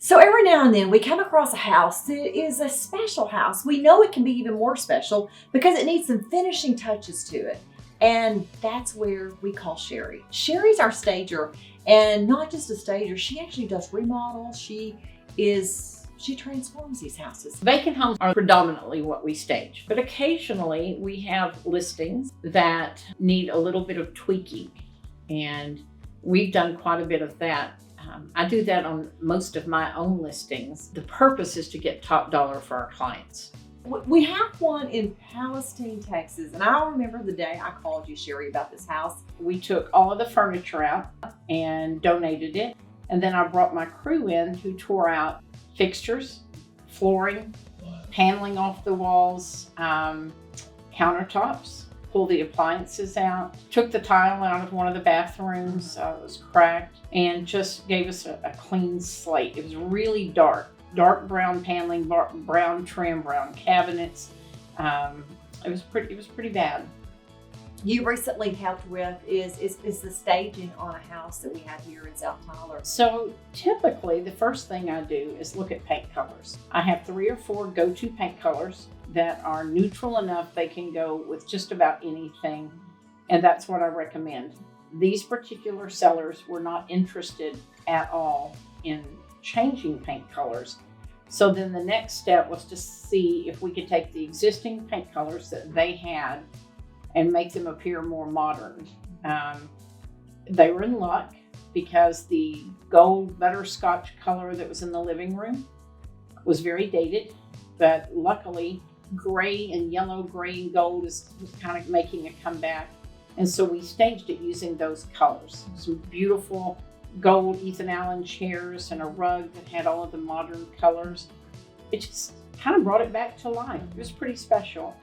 So every now and then we come across a house that is a special house. We know it can be even more special because it needs some finishing touches to it. And that's where we call Sherri. Sherri's our stager, and not just a stager, she actually does remodels. She transforms these houses. Vacant homes are predominantly what we stage, but occasionally we have listings that need a little bit of tweaking, and we've done quite a bit of that. I do that on most of my own listings. The purpose is to get top dollar for our clients. We have one in Featherston, Texas, and I remember the day I called you, Sherri, about this house. We took all of the furniture out and donated it, and then I brought my crew in who tore out fixtures, flooring, paneling off the walls, countertops, pulled the appliances out, took the tile out of one of the bathrooms, it was cracked, and just gave us a clean slate. It was really dark brown paneling, brown trim, brown cabinets. It was pretty bad. You recently helped with is the staging on a house that we have here in South Tyler. So typically the first thing I do is look at paint colors. I have 3 or 4 go-to paint colors that are neutral enough they can go with just about anything, and that's what I recommend. These particular sellers were not interested at all in changing paint colors. So then the next step was to see if we could take the existing paint colors that they had and make them appear more modern. They were in luck because the gold butterscotch color that was in the living room was very dated, but luckily gray and yellow, gray and gold was kind of making a comeback. And so we staged it using those colors. Some beautiful gold Ethan Allen chairs and a rug that had all of the modern colors. It just kind of brought it back to life. It was pretty special.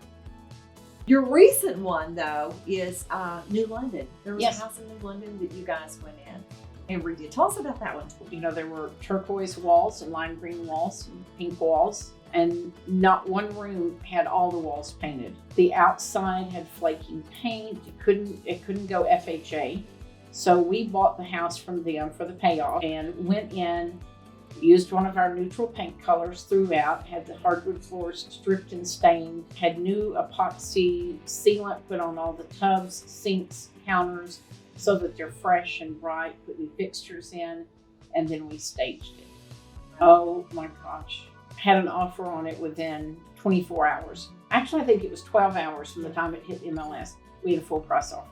Your recent one, though, is New London. There was Yes. a house in New London that you guys went in and redid. Tell us about that one. You know, there were turquoise walls and lime green walls and pink walls, and not one room had all the walls painted. The outside had flaking paint. It couldn't go FHA. So we bought the house from them for the payoff and went in, used one of our neutral paint colors throughout, had the hardwood floors stripped and stained, had new epoxy sealant put on all the tubs, sinks, counters, so that they're fresh and bright, put new fixtures in, and then we staged it. Oh my gosh. Had an offer on it within 24 hours. Actually, I think it was 12 hours from the time it hit MLS. We had a full price offer.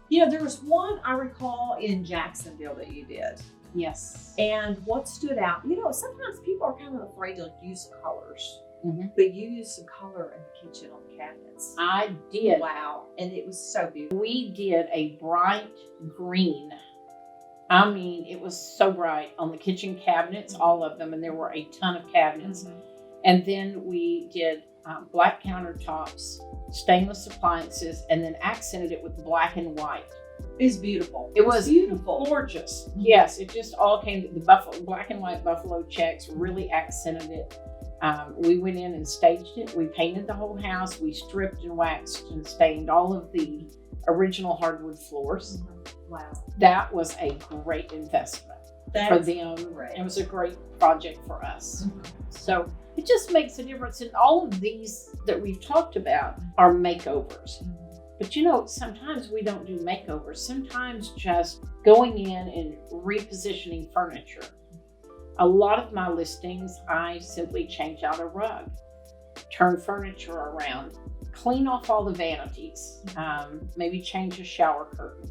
You know, there was one I recall in Jacksonville that you did. Yes. And what stood out, you know, sometimes people are kind of afraid to use colors, Mm-hmm. but you used some color in the kitchen on the cabinets. I did. Wow. And it was so beautiful. We did a bright green. I mean, it was so bright on the kitchen cabinets, all of them, and there were a ton of cabinets. Mm-hmm. And then we did black countertops, stainless appliances, and then accented it with black and white. It's beautiful. It was beautiful. Gorgeous. Yes, it just all came. The black and white buffalo checks really accented it. We went in and staged it. We painted the whole house. We stripped and waxed and stained all of the original hardwood floors. Wow. That was a great investment for them. Great. It was a great project for us. Mm-hmm. So it just makes a difference. And all of these that we've talked about are makeovers. Mm-hmm. But you know, sometimes we don't do makeovers. Sometimes just going in and repositioning furniture. A lot of my listings, I simply change out a rug, turn furniture around, clean off all the vanities, maybe change a shower curtain.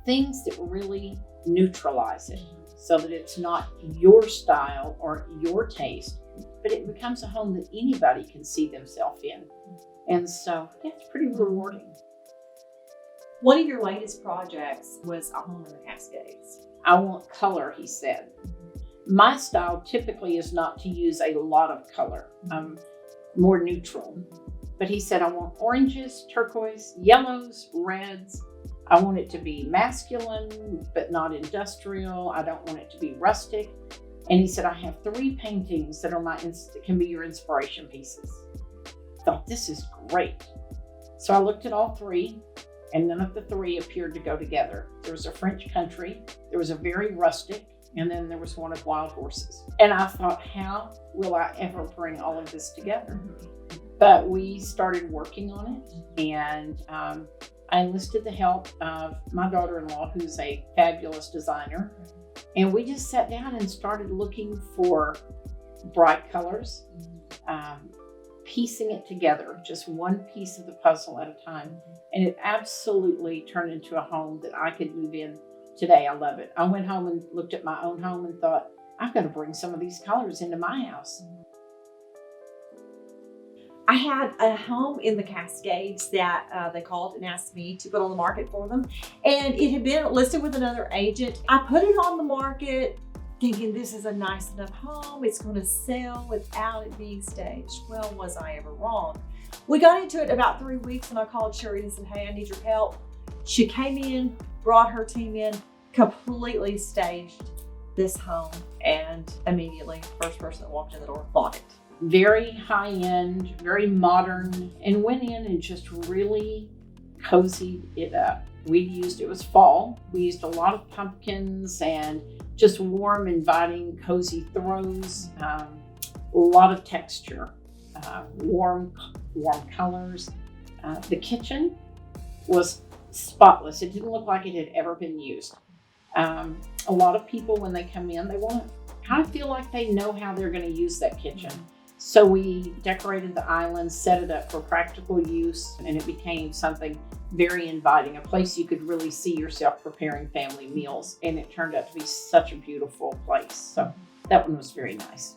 Things that really neutralize it so that it's not your style or your taste, but it becomes a home that anybody can see themselves in. And so, yeah, it's pretty rewarding. One of your latest projects was a home in the Cascades. I want color, he said. My style typically is not to use a lot of color. I'm more neutral. But he said, I want oranges, turquoise, yellows, reds. I want it to be masculine, but not industrial. I don't want it to be rustic. And he said, I have 3 paintings that are can be your inspiration pieces. I thought, this is great. So I looked at all 3, and none of the 3 appeared to go together. There was a French country. There was a very rustic. and then there was one of wild horses. And I thought, how will I ever bring all of this together? But we started working on it, and I enlisted the help of my daughter-in-law, who's a fabulous designer. And we just sat down and started looking for bright colors, piecing it together, just one piece of the puzzle at a time. And it absolutely turned into a home that I could move in today. I love it. I went home and looked at my own home and thought, I've got to bring some of these colors into my house. I had a home in the Cascades that they called and asked me to put on the market for them. And it had been listed with another agent. I put it on the market thinking this is a nice enough home. It's going to sell without it being staged. Well, was I ever wrong? We got into it about 3 weeks and I called Sherri and said, hey, I need your help. She came in, brought her team in, completely staged this home. And immediately, first person that walked in the door bought it. Very high end, very modern, and went in and just really cozied it up. It was fall. We used a lot of pumpkins and just warm, inviting, cozy throws, a lot of texture, warm colors. The kitchen was spotless. It didn't look like it had ever been used. A lot of people, when they come in, they want to kind of feel like they know how they're going to use that kitchen. So we decorated the island, set it up for practical use, and it became something very inviting, a place you could really see yourself preparing family meals. And it turned out to be such a beautiful place. So that one was very nice.